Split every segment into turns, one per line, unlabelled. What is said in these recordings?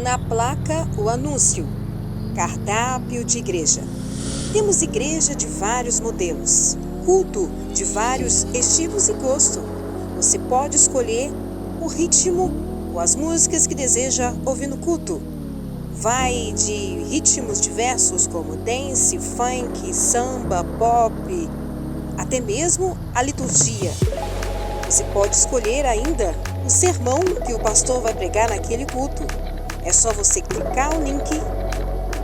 Na placa, o anúncio: cardápio de igreja. Temos igreja de vários modelos, culto de vários estilos e gosto. Você pode escolher o ritmo ou as músicas que deseja ouvir no culto. Vai de ritmos diversos como dance, funk, samba, pop, até mesmo a liturgia. Você pode escolher ainda o sermão que o pastor vai pregar naquele culto. É só você clicar no link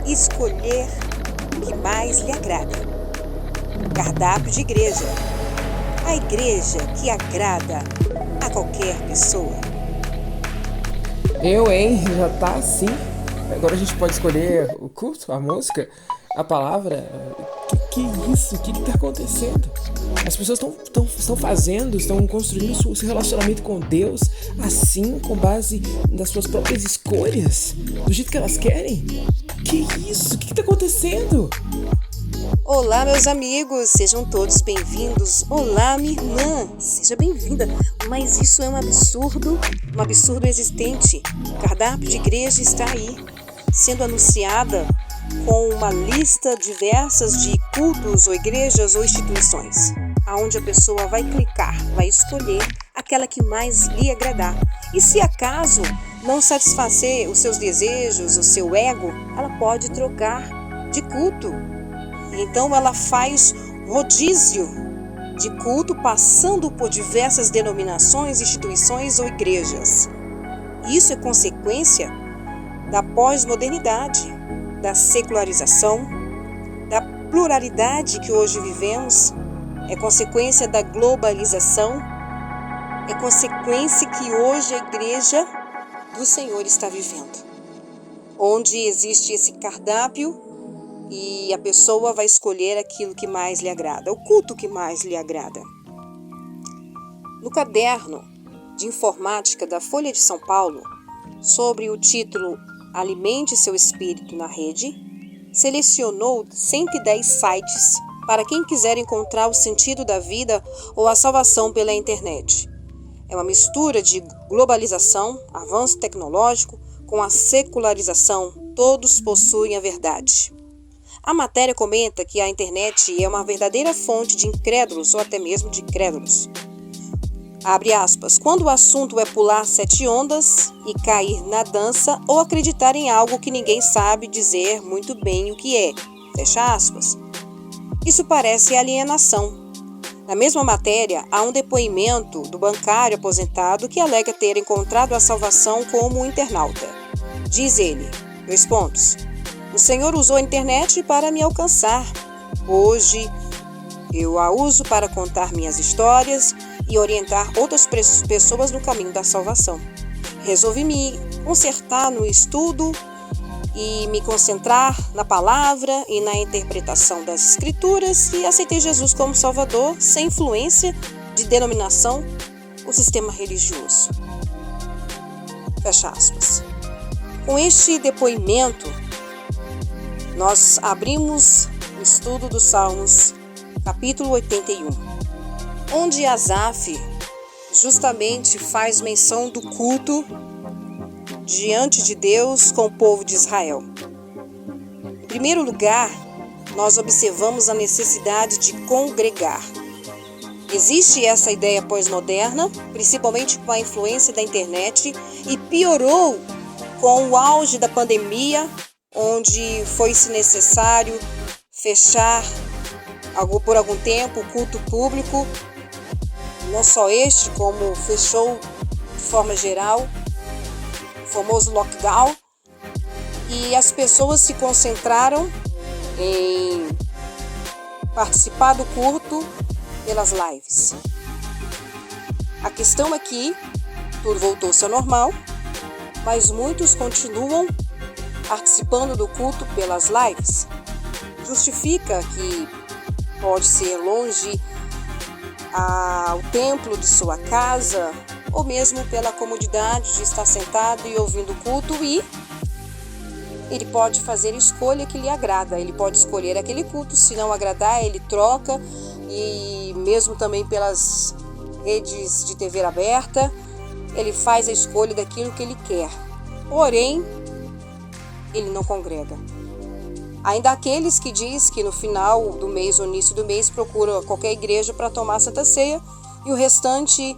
e escolher o que mais lhe agrada. Cardápio de igreja. A igreja que agrada a qualquer pessoa.
Já tá assim. Agora a gente pode escolher o culto, a música, a palavra. Que é isso? O que tá acontecendo? As pessoas estão construindo seu relacionamento com Deus assim, com base nas suas próprias escolhas, do jeito que elas querem? Que isso? O que tá acontecendo?
Olá, meus amigos, sejam todos bem-vindos. Olá, minha irmã, seja bem-vinda. Mas isso é um absurdo existente. O cardápio de igreja está aí, sendo anunciada com uma lista diversas de cultos ou igrejas ou instituições, aonde a pessoa vai clicar, vai escolher aquela que mais lhe agradar. E se acaso não satisfazer os seus desejos, o seu ego, ela pode trocar de culto. Então ela faz rodízio de culto, passando por diversas denominações, instituições ou igrejas. Isso é consequência da pós-modernidade, da secularização, da pluralidade que hoje vivemos, é consequência da globalização, é consequência que hoje a igreja do Senhor está vivendo, onde existe esse cardápio e a pessoa vai escolher aquilo que mais lhe agrada, o culto que mais lhe agrada. No caderno de informática da Folha de São Paulo, sobre o título Alimente seu espírito na rede, selecionou 110 sites para quem quiser encontrar o sentido da vida ou a salvação pela internet. É uma mistura de globalização, avanço tecnológico, com a secularização. Todos possuem a verdade. A matéria comenta que a internet é uma verdadeira fonte de incrédulos ou até mesmo de crédulos. Abre aspas, quando o assunto é pular 7 ondas e cair na dança ou acreditar em algo que ninguém sabe dizer muito bem o que é. Fecha aspas. Isso parece alienação. Na mesma matéria, há um depoimento do bancário aposentado que alega ter encontrado a salvação como um internauta. Diz ele, o Senhor usou a internet para me alcançar. Hoje, eu a uso para contar minhas histórias e orientar outras pessoas no caminho da salvação. Resolvi me concertar no estudo e me concentrar na palavra e na interpretação das Escrituras e aceitei Jesus como Salvador, sem influência de denominação ou sistema religioso. Fecha aspas. Com este depoimento, nós abrimos o estudo dos Salmos, capítulo 81, onde Asaf justamente faz menção do culto diante de Deus com o povo de Israel. Em primeiro lugar, nós observamos a necessidade de congregar. Existe essa ideia pós-moderna, principalmente com a influência da internet, e piorou com o auge da pandemia, onde foi-se necessário fechar por algum tempo o culto público, não só este, como fechou de forma geral, o famoso lockdown, e as pessoas se concentraram em participar do culto pelas lives. A questão é que tudo voltou-se ao normal, mas muitos continuam participando do culto pelas lives. Justifica que pode ser longe ao templo de sua casa, ou mesmo pela comodidade de estar sentado e ouvindo o culto, e ele pode fazer a escolha que lhe agrada. Ele pode escolher aquele culto, se não agradar, ele troca, e mesmo também pelas redes de TV aberta, ele faz a escolha daquilo que ele quer. Porém, ele não congrega. Ainda há aqueles que diz que no final do mês ou início do mês procura qualquer igreja para tomar a Santa Ceia e o restante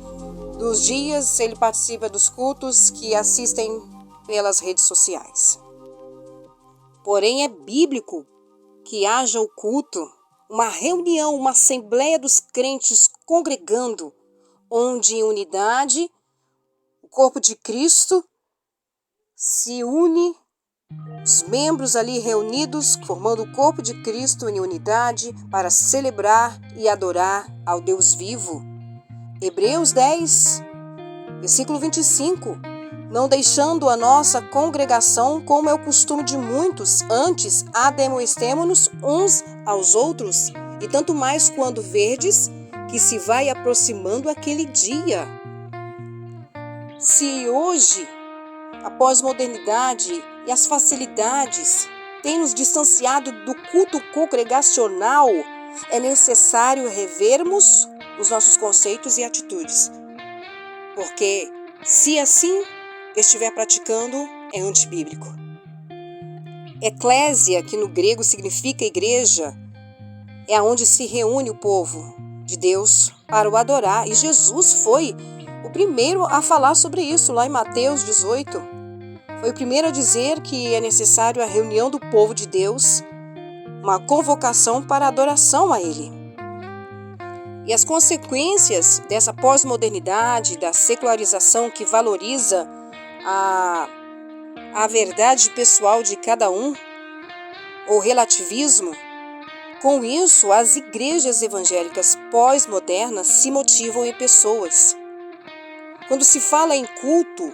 dos dias ele participa dos cultos que assistem pelas redes sociais. Porém, é bíblico que haja o culto, uma reunião, uma assembleia dos crentes congregando, onde em unidade o corpo de Cristo se une, os membros ali reunidos, formando o corpo de Cristo em unidade para celebrar e adorar ao Deus vivo. Hebreus 10, versículo 25. Não deixando a nossa congregação, como é o costume de muitos, antes admoestemo-nos uns aos outros, e tanto mais quando verdes que se vai aproximando aquele dia. Se hoje a pós-modernidade e as facilidades têm nos distanciado do culto congregacional, é necessário revermos os nossos conceitos e atitudes. Porque, se assim estiver praticando, é antibíblico. Eclésia, que no grego significa igreja, é aonde se reúne o povo de Deus para o adorar. E Jesus foi o primeiro a falar sobre isso, lá em Mateus 18. Foi o primeiro a dizer que é necessário a reunião do povo de Deus, uma convocação para a adoração a Ele. E as consequências dessa pós-modernidade, da secularização que valoriza a verdade pessoal de cada um, ou relativismo, com isso as igrejas evangélicas pós-modernas se motivam em pessoas. Quando se fala em culto,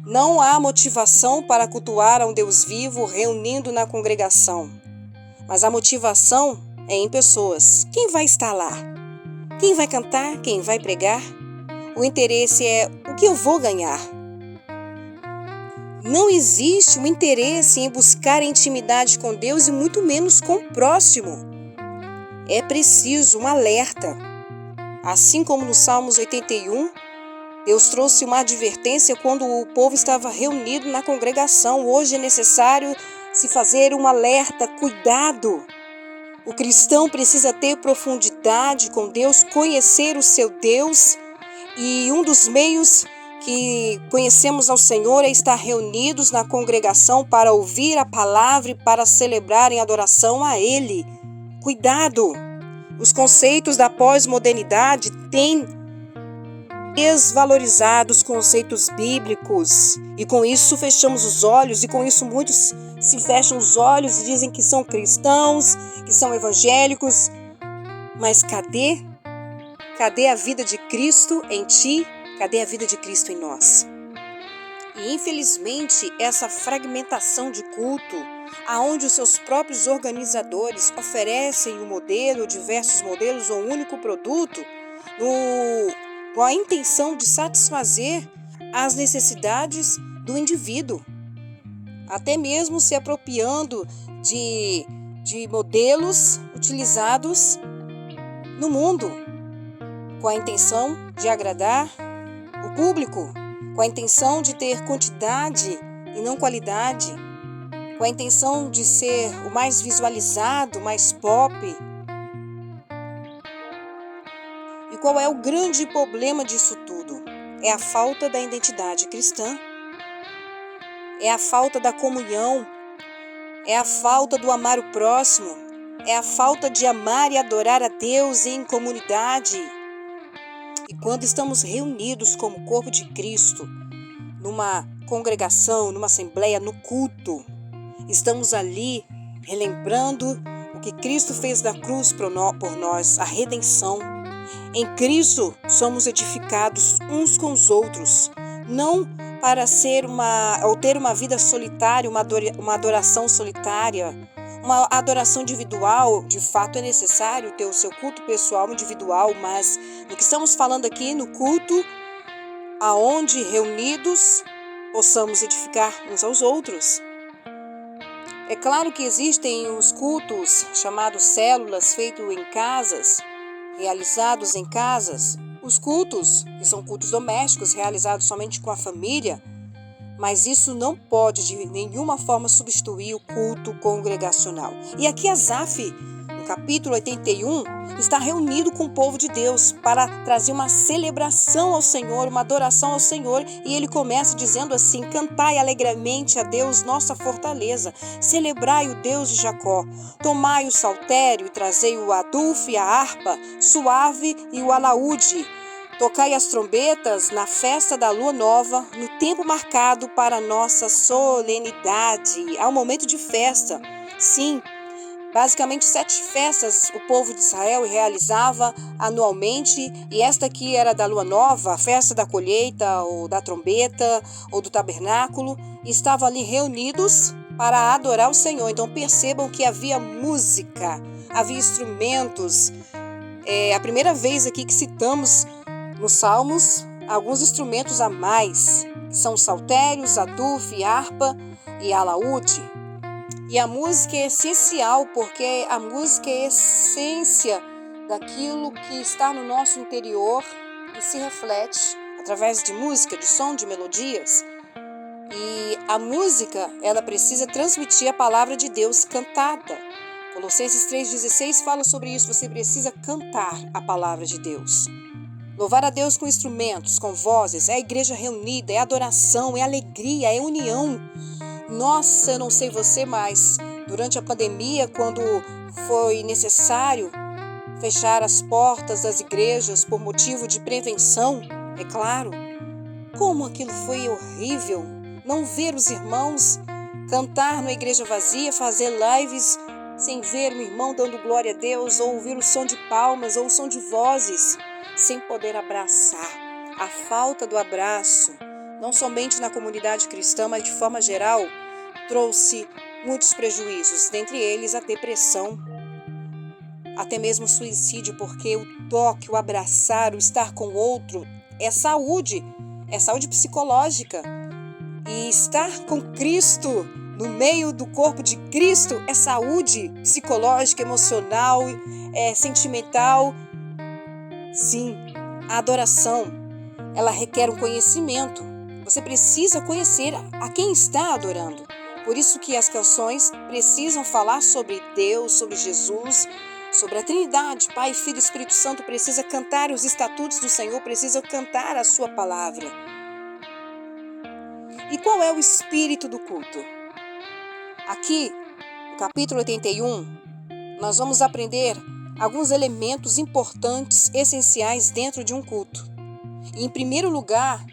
não há motivação para cultuar a um Deus vivo reunindo na congregação, mas a motivação é em pessoas. Quem vai estar lá? Quem vai cantar? Quem vai pregar? O interesse é o que eu vou ganhar. Não existe um interesse em buscar intimidade com Deus e muito menos com o próximo. É preciso um alerta. Assim como no Salmos 81, Deus trouxe uma advertência quando o povo estava reunido na congregação. Hoje é necessário se fazer um alerta, cuidado. O cristão precisa ter profundidade com Deus, conhecer o seu Deus, e um dos meios que conhecemos ao Senhor é estar reunidos na congregação para ouvir a palavra e para celebrar em adoração a Ele. Cuidado! Os conceitos da pós-modernidade têm desvalorizado os conceitos bíblicos e com isso fechamos os olhos, e com isso muitos se fecham os olhos e dizem que são cristãos, que são evangélicos, mas cadê a vida de Cristo em ti? Cadê a vida de Cristo em nós? E infelizmente essa fragmentação de culto, aonde os seus próprios organizadores oferecem um modelo, diversos modelos ou um único produto, com a intenção de satisfazer as necessidades do indivíduo, até mesmo se apropriando de modelos utilizados no mundo, com a intenção de agradar o público, com a intenção de ter quantidade e não qualidade, com a intenção de ser o mais visualizado, mais pop. E qual é o grande problema disso tudo? É a falta da identidade cristã, é a falta da comunhão, é a falta do amar o próximo, é a falta de amar e adorar a Deus em comunidade. E quando estamos reunidos como corpo de Cristo, numa congregação, numa assembleia, no culto, estamos ali relembrando o que Cristo fez na cruz por nós, a redenção. Em Cristo somos edificados uns com os outros, não para ter uma vida solitária, uma adoração solitária, uma adoração individual. De fato é necessário ter o seu culto pessoal individual, mas no que estamos falando aqui, no culto, aonde reunidos possamos edificar uns aos outros. É claro que existem os cultos chamados células, feitos em casas, realizados em casas, os cultos, que são cultos domésticos realizados somente com a família, mas isso não pode de nenhuma forma substituir o culto congregacional. E aqui Asaf, no capítulo 81, está reunido com o povo de Deus para trazer uma celebração ao Senhor, uma adoração ao Senhor, e ele começa dizendo assim: cantai alegremente a Deus, nossa fortaleza, celebrai o Deus de Jacó, tomai o saltério e trazei o adufo e a harpa, suave e o alaúde. Tocai as trombetas na festa da lua nova, no tempo marcado para a nossa solenidade. Há um momento de festa. Sim, basicamente 7 festas o povo de Israel realizava anualmente, e esta aqui era da lua nova, a festa da colheita, ou da trombeta, ou do tabernáculo, e estavam ali reunidos para adorar o Senhor. Então percebam que havia música, havia instrumentos. É a primeira vez aqui que citamos nos Salmos alguns instrumentos a mais, que são saltérios, adufo, harpa e alaúde. E a música é essencial, porque a música é a essência daquilo que está no nosso interior e se reflete através de música, de som, de melodias. E a música, ela precisa transmitir a palavra de Deus cantada. Colossenses 3,16 fala sobre isso, você precisa cantar a palavra de Deus. Louvar a Deus com instrumentos, com vozes, é a igreja reunida, é adoração, é alegria, é união. Nossa, eu não sei você, mas durante a pandemia, quando foi necessário fechar as portas das igrejas por motivo de prevenção, é claro, como aquilo foi horrível. Não ver os irmãos cantar na igreja vazia, fazer lives sem ver o irmão dando glória a Deus, ou ouvir o som de palmas, ou o som de vozes, sem poder abraçar. A falta do abraço, não somente na comunidade cristã, mas de forma geral, trouxe muitos prejuízos, dentre eles a depressão, até mesmo o suicídio, porque o toque, o abraçar, o estar com o outro é saúde psicológica. E estar com Cristo, no meio do corpo de Cristo, é saúde psicológica, emocional, sentimental. Sim, a adoração, ela requer um conhecimento. Você precisa conhecer a quem está adorando. Por isso que as canções precisam falar sobre Deus, sobre Jesus, sobre a Trindade, Pai, Filho e Espírito Santo. Precisa cantar os estatutos do Senhor, precisa cantar a sua palavra. E qual é o espírito do culto? Aqui, no capítulo 81, nós vamos aprender alguns elementos importantes, essenciais dentro de um culto. E, em primeiro lugar,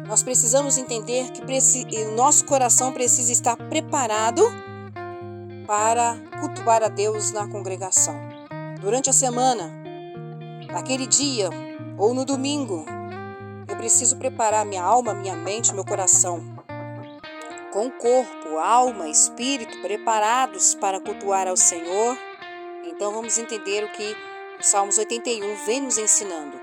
nós precisamos entender que o nosso coração precisa estar preparado para cultuar a Deus na congregação. Durante a semana, naquele dia ou no domingo, eu preciso preparar minha alma, minha mente, meu coração, com o corpo, alma, espírito preparados para cultuar ao Senhor. Então vamos entender o que o Salmos 81 vem nos ensinando.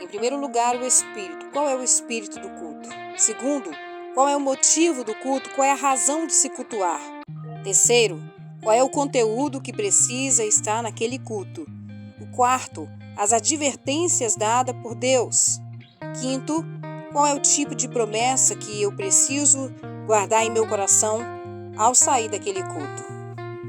Em primeiro lugar, o espírito. Qual é o espírito do culto? Segundo, qual é o motivo do culto? Qual é a razão de se cultuar? Terceiro, qual é o conteúdo que precisa estar naquele culto? O quarto, as advertências dadas por Deus. Quinto, qual é o tipo de promessa que eu preciso guardar em meu coração ao sair daquele culto?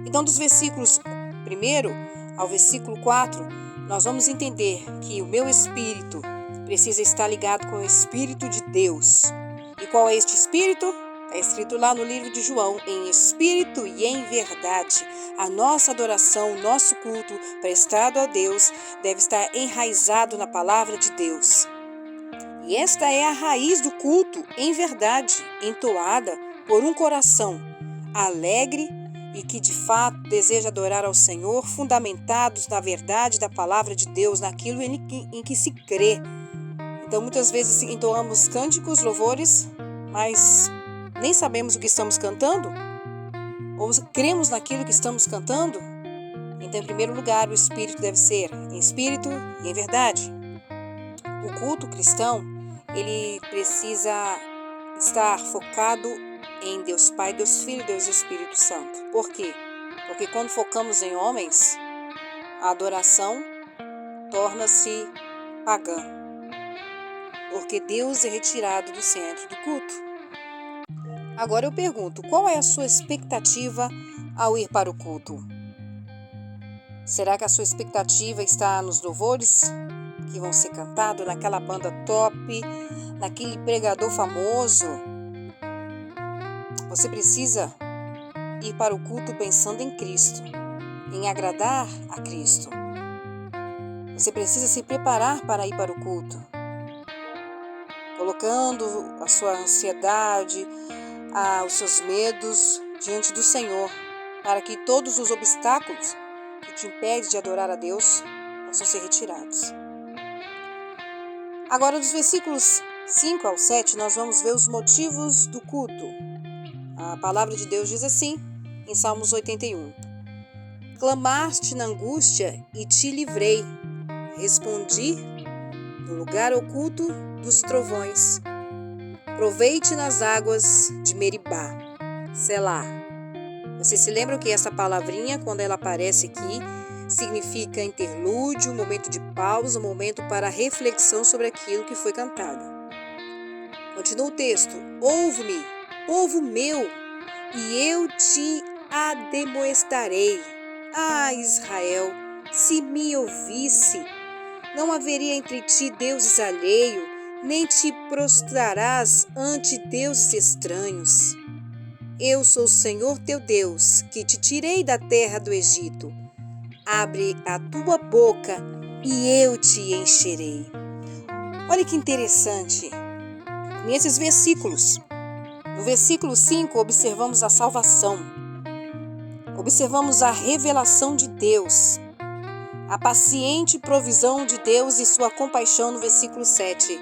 Então, dos versículos 1 ao versículo 4, nós vamos entender que o meu espírito precisa estar ligado com o Espírito de Deus. E qual é este Espírito? Está escrito lá no livro de João, em espírito e em verdade. A nossa adoração, o nosso culto prestado a Deus deve estar enraizado na palavra de Deus. E esta é a raiz do culto em verdade, entoada por um coração alegre e que de fato deseja adorar ao Senhor, fundamentados na verdade da palavra de Deus, naquilo em que se crê. Então muitas vezes entoamos cânticos, louvores, mas nem sabemos o que estamos cantando, ou cremos naquilo que estamos cantando. Então, em primeiro lugar, o espírito deve ser em espírito e em verdade. O culto cristão, ele precisa estar focado em Deus Pai, Deus Filho, Deus Espírito Santo. Por quê? Porque quando focamos em homens, a adoração torna-se pagã. porque Deus é retirado do centro do culto. Agora eu pergunto, qual é a sua expectativa ao ir para o culto? Será que a sua expectativa está nos louvores que vão ser cantados, naquela banda top, naquele pregador famoso? Você precisa ir para o culto pensando em Cristo, em agradar a Cristo. Você precisa se preparar para ir para o culto, colocando a sua ansiedade, os seus medos diante do Senhor, para que todos os obstáculos que te impedem de adorar a Deus possam ser retirados. Agora, dos versículos 5 ao 7, nós vamos ver os motivos do culto. A palavra de Deus diz assim, em Salmos 81. Clamaste na angústia e te livrei. Respondi no lugar oculto dos trovões. Provei-te nas águas de Meribá. Selá. Vocês se lembram que essa palavrinha, quando ela aparece aqui, significa interlúdio, momento de pausa, momento para reflexão sobre aquilo que foi cantado. Continua o texto. Ouve-me, povo meu, e eu te ademoestarei. Ah, Israel, se me ouvisse, não haveria entre ti deuses alheio, nem te prostrarás ante deuses estranhos. Eu sou o Senhor teu Deus, que te tirei da terra do Egito. Abre a tua boca e eu te encherei. Olha que interessante. Nesses versículos, no versículo 5, observamos a salvação. Observamos a revelação de Deus. A paciente provisão de Deus e sua compaixão no versículo 7.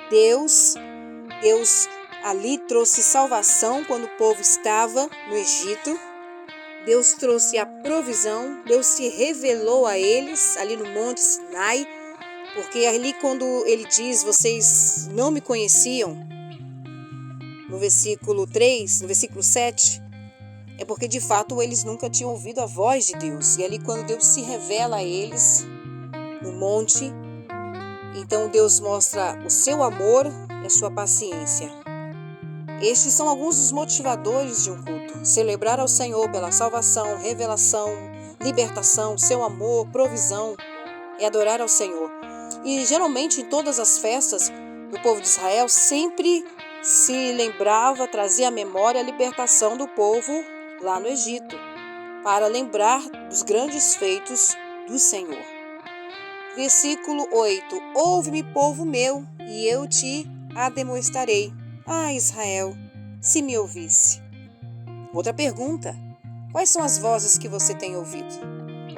Deus ali trouxe salvação quando o povo estava no Egito. Deus trouxe a provisão, Deus se revelou a eles ali no Monte Sinai, porque ali quando ele diz, vocês não me conheciam, no versículo 3, no versículo 7, é porque de fato eles nunca tinham ouvido a voz de Deus. E ali quando Deus se revela a eles no monte, então Deus mostra o seu amor e a sua paciência. Estes são alguns dos motivadores de um culto. Celebrar ao Senhor pela salvação, revelação, libertação, seu amor, provisão e adorar ao Senhor. E geralmente em todas as festas do povo de Israel sempre se lembrava, trazia à memória a libertação do povo lá no Egito, para lembrar dos grandes feitos do Senhor. Versículo 8. Ouve-me, povo meu, e eu te ademoestarei. Ah, Israel, se me ouvisse. Outra pergunta. Quais são as vozes que você tem ouvido?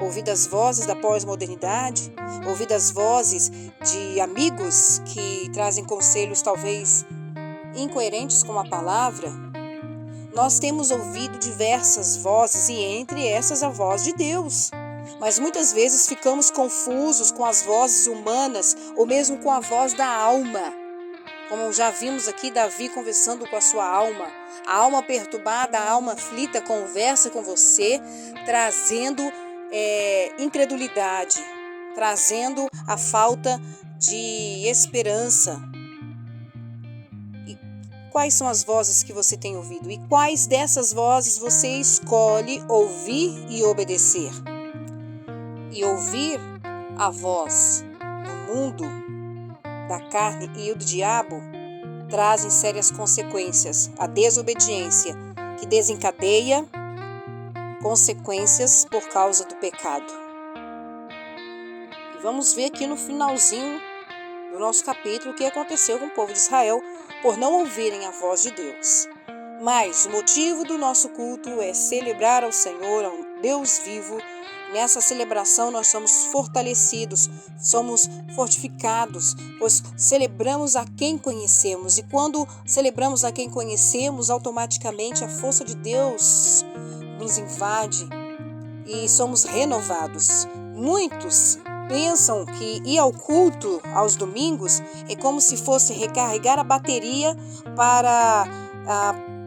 Ouvido as vozes da pós-modernidade? Ouvido as vozes de amigos que trazem conselhos talvez incoerentes com a palavra? Nós temos ouvido diversas vozes e entre essas a voz de Deus. Mas muitas vezes ficamos confusos com as vozes humanas ou mesmo com a voz da alma. Como já vimos aqui, Davi conversando com a sua alma. A alma perturbada, a alma aflita conversa com você, trazendo incredulidade, trazendo a falta de esperança. E quais são as vozes que você tem ouvido? E quais dessas vozes você escolhe ouvir e obedecer? E ouvir a voz do mundo, da carne e do diabo trazem sérias consequências. A desobediência, que desencadeia consequências por causa do pecado. E vamos ver aqui no finalzinho do nosso capítulo o que aconteceu com o povo de Israel por não ouvirem a voz de Deus. Mas o motivo do nosso culto é celebrar ao Senhor, ao Deus vivo. Nessa celebração nós somos fortalecidos, somos fortificados, pois celebramos a quem conhecemos. E quando celebramos a quem conhecemos, automaticamente a força de Deus nos invade e somos renovados. Muitos pensam que ir ao culto aos domingos é como se fosse recarregar a bateria para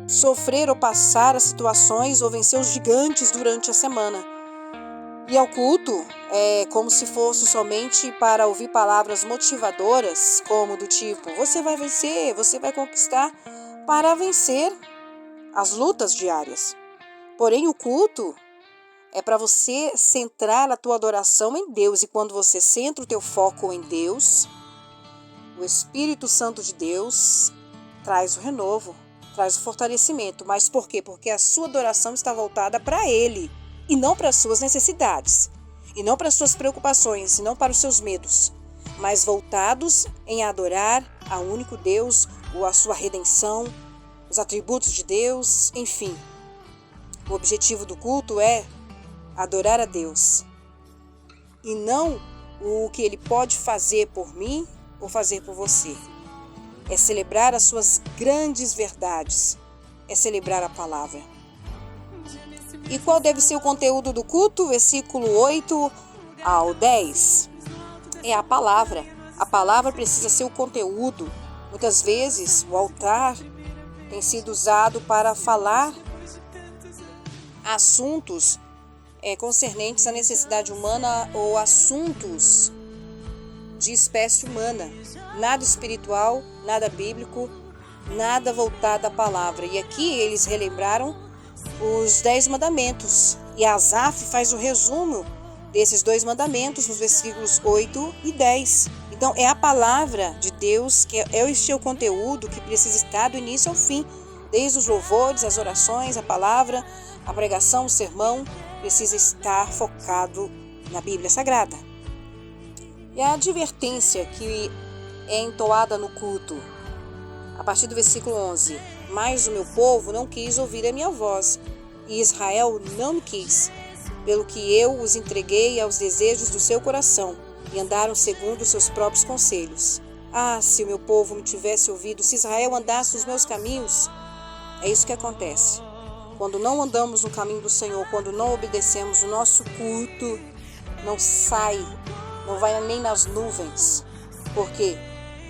sofrer ou passar as situações ou vencer os gigantes durante a semana. E ao culto é como se fosse somente para ouvir palavras motivadoras, como do tipo, você vai vencer, você vai conquistar, para vencer as lutas diárias. Porém, o culto é para você centrar a tua adoração em Deus. E quando você centra o teu foco em Deus, o Espírito Santo de Deus traz o renovo, traz o fortalecimento. Mas por quê? Porque a sua adoração está voltada para Ele. E não para as suas necessidades, e não para as suas preocupações, e não para os seus medos, mas voltados em adorar ao único Deus, ou a sua redenção, os atributos de Deus, enfim. O objetivo do culto é adorar a Deus, e não o que Ele pode fazer por mim ou fazer por você. É celebrar as suas grandes verdades, é celebrar a palavra. E qual deve ser o conteúdo do culto? Versículo 8 ao 10. É a palavra. A palavra precisa ser o conteúdo. Muitas vezes o altar tem sido usado para falar assuntos concernentes à necessidade humana ou assuntos de espécie humana. Nada espiritual, nada bíblico, nada voltado à palavra. E aqui eles relembraram os 10 mandamentos. E Asaf faz o resumo desses 2 mandamentos nos versículos 8 e 10. Então é a palavra de Deus, que é este o conteúdo que precisa estar do início ao fim. Desde os louvores, as orações, a palavra, a pregação, o sermão, precisa estar focado na Bíblia Sagrada. E a advertência que é entoada no culto, a partir do versículo 11. Mas o meu povo não quis ouvir a minha voz, e Israel não me quis, pelo que eu os entreguei aos desejos do seu coração, e andaram segundo os seus próprios conselhos. Ah, se o meu povo me tivesse ouvido, se Israel andasse nos meus caminhos. É isso que acontece. Quando não andamos no caminho do Senhor, quando não obedecemos, o nosso culto não sai, não vai nem nas nuvens. Por quê?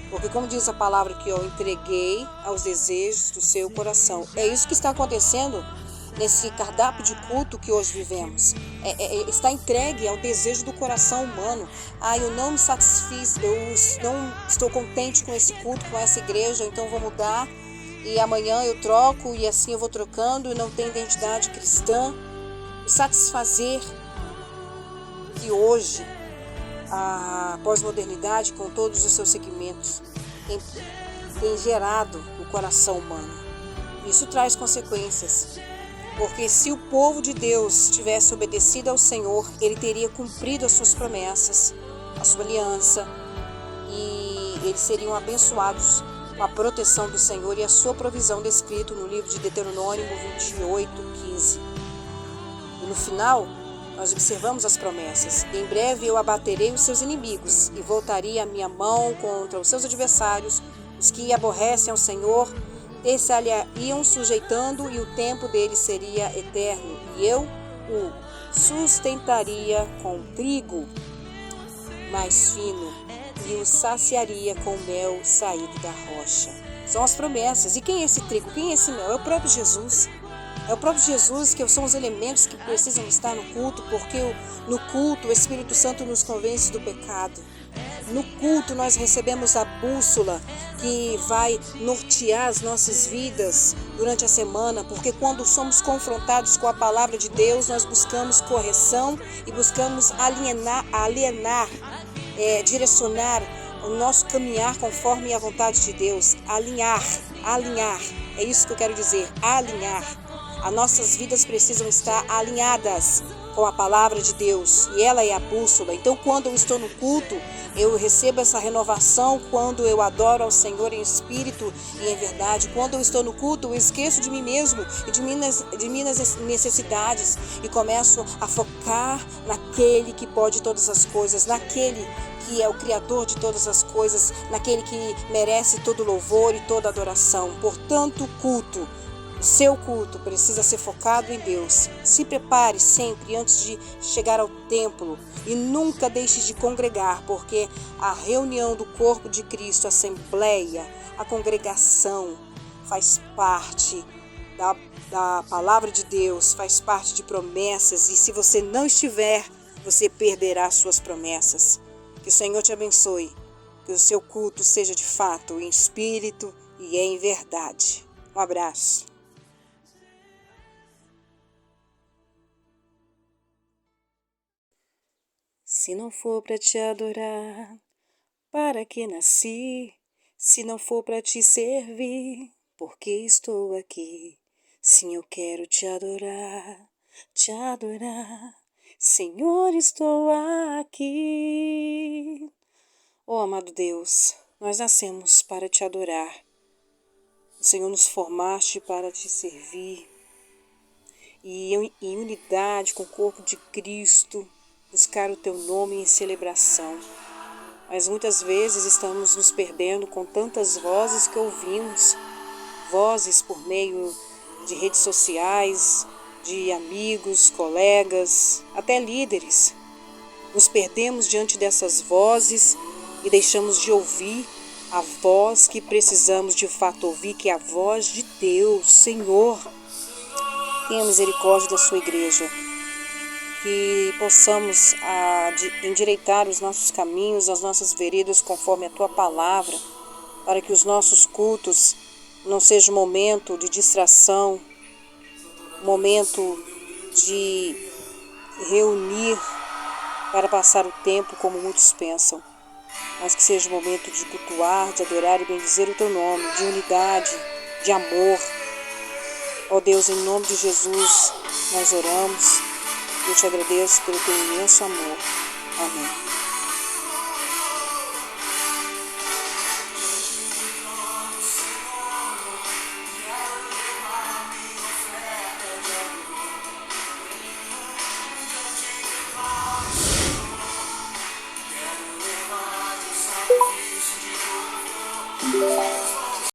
Porque como diz a palavra que eu entreguei aos desejos do seu coração. É isso que está acontecendo nesse cardápio de culto que hoje vivemos. Está entregue ao desejo do coração humano. Eu não me satisfiz, eu não estou contente com esse culto, com essa igreja, então vou mudar. E amanhã eu troco e assim eu vou trocando e não tem identidade cristã. Satisfazer que hoje a pós-modernidade, com todos os seus segmentos, tem gerado o coração humano. Isso traz consequências, porque se o povo de Deus tivesse obedecido ao Senhor, ele teria cumprido as suas promessas, a sua aliança, e eles seriam abençoados com a proteção do Senhor e a sua provisão descrito no livro de Deuteronômio 28:15. E no final, nós observamos as promessas. Em breve eu abaterei os seus inimigos e voltarei a minha mão contra os seus adversários, os que aborrecem ao Senhor, se iam sujeitando e o tempo deles seria eterno. E eu o sustentaria com trigo mais fino e o saciaria com mel saído da rocha. São as promessas. E quem é esse trigo? Quem é esse mel? É o próprio Jesus. É o próprio Jesus, que são os elementos que precisam estar no culto, porque no culto o Espírito Santo nos convence do pecado. No culto nós recebemos a bússola que vai nortear as nossas vidas durante a semana, porque quando somos confrontados com a palavra de Deus, nós buscamos correção e buscamos alienar, direcionar o nosso caminhar conforme a vontade de Deus. Alinhar, é isso que eu quero dizer, alinhar. As nossas vidas precisam estar alinhadas com a palavra de Deus, e ela é a bússola. Então, quando eu estou no culto, eu recebo essa renovação. Quando eu adoro ao Senhor em espírito e em verdade, quando eu estou no culto, eu esqueço de mim mesmo e de minhas necessidades e começo a focar naquele que pode todas as coisas, naquele que é o Criador de todas as coisas, naquele que merece todo louvor e toda adoração. Portanto, o seu culto precisa ser focado em Deus. Se prepare sempre antes de chegar ao templo e nunca deixe de congregar, porque a reunião do corpo de Cristo, a assembleia, a congregação faz parte da palavra de Deus, faz parte de promessas, e se você não estiver você perderá suas promessas. Que o Senhor te abençoe. Que o seu culto seja de fato em espírito e em verdade. Um abraço. Se não for para te adorar, para que nasci? Se não for para te servir, por que estou aqui? Sim, eu quero te adorar, te adorar. Senhor, estou aqui. Oh, amado Deus, nós nascemos para te adorar. O Senhor nos formaste para te servir. E em unidade com o corpo de Cristo, buscar o teu nome em celebração. Mas muitas vezes estamos nos perdendo com tantas vozes que ouvimos, vozes por meio de redes sociais, de amigos, colegas, até líderes. Nos perdemos diante dessas vozes e deixamos de ouvir a voz que precisamos de fato ouvir, que é a voz de Deus. Senhor, tenha misericórdia da sua igreja. Que possamos endireitar os nossos caminhos, as nossas veredas conforme a Tua palavra, para que os nossos cultos não sejam um momento de distração, um momento de reunir para passar o tempo como muitos pensam, mas que seja um momento de cultuar, de adorar e bendizer o Teu nome, de unidade, de amor. Ó Deus, em nome de Jesus, nós oramos. Eu te agradeço pelo teu imenso amor. Amém.